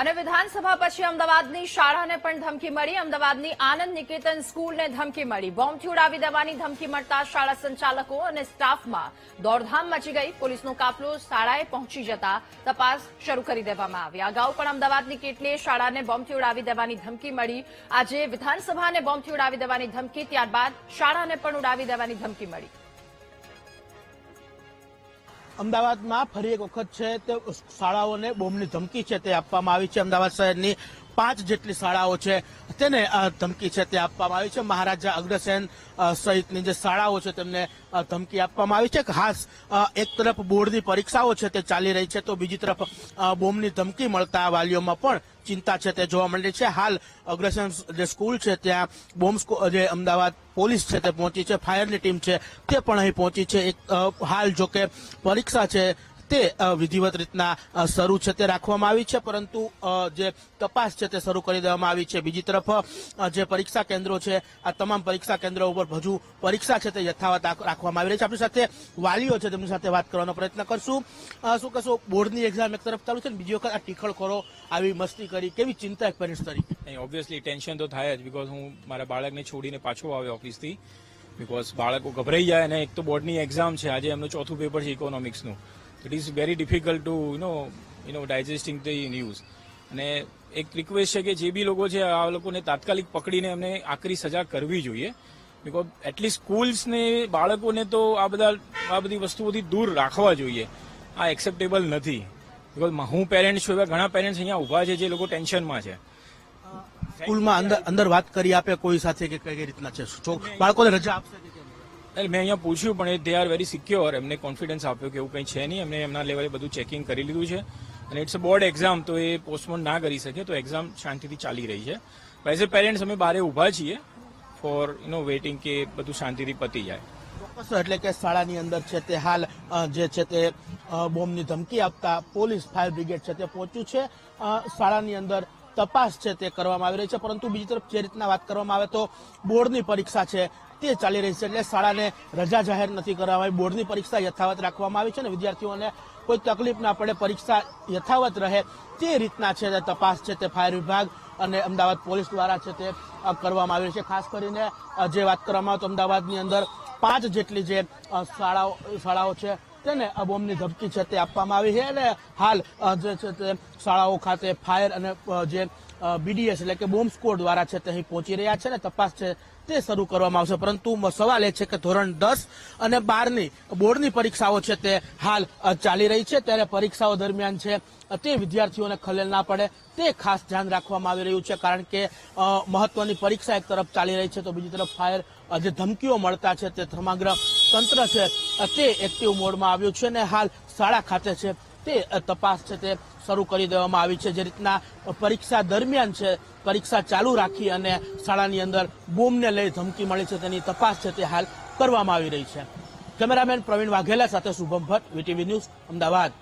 અને વિધાનસભા પછી અમદાવાદની શાળાને પણ ધમકી મળી। અમદાવાદની આનંદ નિકેતન સ્કૂલને ધમકી મળી। બોમ્બથી ઉડાવી દેવાની ધમકી મળતા શાળા સંચાલકો અને સ્ટાફમાં દોડધામ મચી ગઈ। પોલીસનો કાફલો શાળાએ પહોંચી જતા તપાસ શરૂ કરી દેવામાં આવી। અગાઉ પણ અમદાવાદની કેટલીય શાળાને બોમ્બથી ઉડાવી દેવાની ધમકી મળી। આજે વિધાનસભાને બોમ્બથી ઉડાવી દેવાની ધમકી, ત્યારબાદ શાળાને પણ ઉડાવી દેવાની ધમકી મળી। અમદાવાદમાં ફરી એક વખત છે તે શાળાઓને બોમ્બની ધમકી છે તે આપવામાં આવી છે। અમદાવાદ શહેરની 5 જેટલી શાળાઓ છે તેને ધમકી છે તે આપવામાં આવી છે। મહારાજા અગ્રસેન સહિતની જે શાળાઓ છે તેમને ધમકી આપવામાં આવી છે। ખાસ એક તરફ બોર્ડની પરીક્ષાઓ છે તે ચાલી રહી છે તો બીજી તરફ બોમ્બની ધમકી મળતા વાલીઓમાં પણ ચિંતા છે તે જોવા મળી છે। હાલ અગ્રસેન જે સ્કૂલ છે ત્યાં બોમ્બ જે અમદાવાદ પોલીસ છે તે પહોંચી છે, ફાયરની ટીમ છે તે પણ અહીં પહોંચી છે। હાલ જો કે પરીક્ષા છે તે વિધિવત રીતના શરૂ છે તે રાખવામાં આવી છે, પરંતુ જે તપાસ છે તે શરૂ કરી દેવામાં આવી છે। બીજી તરફ જે પરીક્ષા કેન્દ્રો છે આ તમામ પરીક્ષા કેન્દ્રો ઉપર હજુ પરીક્ષા છે તે યથાવત રાખવામાં આવી રહી છે। આપણી સાથે વાલીઓ છે તેમની સાથે વાત કરવાનો પ્રયત્ન કરશું। શું કહેશો, બોર્ડની એક્ઝામ એક તરફ ચાલુ છે ને બીજી વખત આ ટીખળખોરો આવી મસ્તી કરી, કેવી ચિંતા એક પેરેન્ટ્સ તરીકે? ઓબ્વિયસલી ટેન્શન તો થાય જ, બીકોઝ હું મારા બાળકને છોડીને પાછો આવ્યો ઓફિસથી, બીકોઝ બાળકો ગભરાઈ જાય અને એક તો બોર્ડની એક્ઝામ છે, આજે એમનું ચોથું પેપર છે ઇકોનોમિક્સનું। It is very difficult to digesting the news. અને એક રિક્વેસ્ટ છે કે જે બી લોકો છે આ લોકોને તાત્કાલિક પકડીને એમને આકરી સજા કરવી જોઈએ, બીકોઝ એટલીસ્ટ સ્કૂલ્સને બાળકોને તો આ બધી વસ્તુઓથી દૂર રાખવા જોઈએ। આ એક્સેપ્ટેબલ નથી, બીકોઝ હું પેરેન્ટ છું, એવા ઘણા પેરેન્ટ્સ અહીંયા ઉભા છે જે લોકો ટેન્શનમાં છે। સ્કૂલમાં અંદર વાત કરી આપે કોઈ સાથે કે કઈ રીતના છે, બાળકોને રજા આપશે? મેં અહીંયા પૂછ્યું પણ દે આર વેરી સિક્યોર, એમને કોન્ફિડન્સ આપ્યો કે એવું કંઈ છે નહીં, એમને એમના લેવલે બધું ચેકિંગ કરી લીધું છે અને ઇટ્સ અ બોર્ડ એક્ઝામ, તો એ પોસ્ટપોન ના કરી શકે, તો એક્ઝામ શાંતિથી ચાલી રહી છે। એઝ એ પેરેન્ટ્સ અમે બહાર ઉભા છીએ ફોર વેઇટિંગ કે બધું શાંતિથી પતી જાય। ચોક્કસ, એટલે કે શાળાની અંદર છે તે હાલ જે છે તે બોમ્બની ધમકી આપતા પોલીસ ફાયર બ્રિગેડ છે તે પહોંચ્યું છે। શાળાની અંદર તપાસ છે તે કરવામાં આવી રહી છે, પરંતુ બીજી તરફ જે રીતના વાત કરવામાં આવે તો બોર્ડની પરીક્ષા છે તે ચાલી રહી છે, એટલે શાળાને રજા જાહેર નથી કરવામાં આવી। બોર્ડની પરીક્ષા યથાવત રાખવામાં આવી છે અને વિદ્યાર્થીઓને કોઈ તકલીફ ના પડે, પરીક્ષા યથાવત રહે તે રીતના છે તપાસ છે તે ફાયર વિભાગ અને અમદાવાદ પોલીસ દ્વારા છે તે કરવામાં આવી રહી છે। ખાસ કરીને જે વાત કરવામાં આવે તો અમદાવાદની અંદર 5 જેટલી જે શાળાઓ છે તેને બોમ્બની ધમકી છે તે આપવામાં આવી છે અને હાલ જે છે તે શાળાઓ ખાતે ફાયર અને જે બીડીએસ એટલે કે બોમ્બ સ્ક્વોડ દ્વારા છે તે અહીં પહોંચી રહ્યા છે અને તપાસ છે તે શરૂ કરવામાં આવશે। પરંતુ સવાલ એ છે કે ધોરણ 10 અને 12ની બોર્ડની પરીક્ષાઓ છે તે હાલ ચાલી રહી છે, ત્યારે પરીક્ષાઓ દરમિયાન છે તે વિદ્યાર્થીઓને ખલેલ ના પડે તે ખાસ ધ્યાન રાખવામાં આવી રહ્યું છે, કારણ કે મહત્વની પરીક્ષા એક તરફ ચાલી રહી છે તો બીજી તરફ ફાયર જે ધમકીઓ મળતા છે તે સમગ્ર તંત્ર છે તે એક્ટિવ મોડમાં આવ્યું છે અને હાલ શાળા ખાતે છે તે તપાસ છે તે શરૂ કરી દેવામાં આવી છે। જે રીતના પરીક્ષા દરમિયાન છે પરીક્ષા ચાલુ રાખી અને શાળાની અંદર બોમ્બને લઈ ધમકી મળી છે તેની તપાસ છે તે હાલ કરવામાં આવી રહી છે। કેમેરામેન પ્રવીણ વાઘેલા સાથે શુભમ ભટ્ટ, વીટીવી ન્યૂઝ, અમદાવાદ।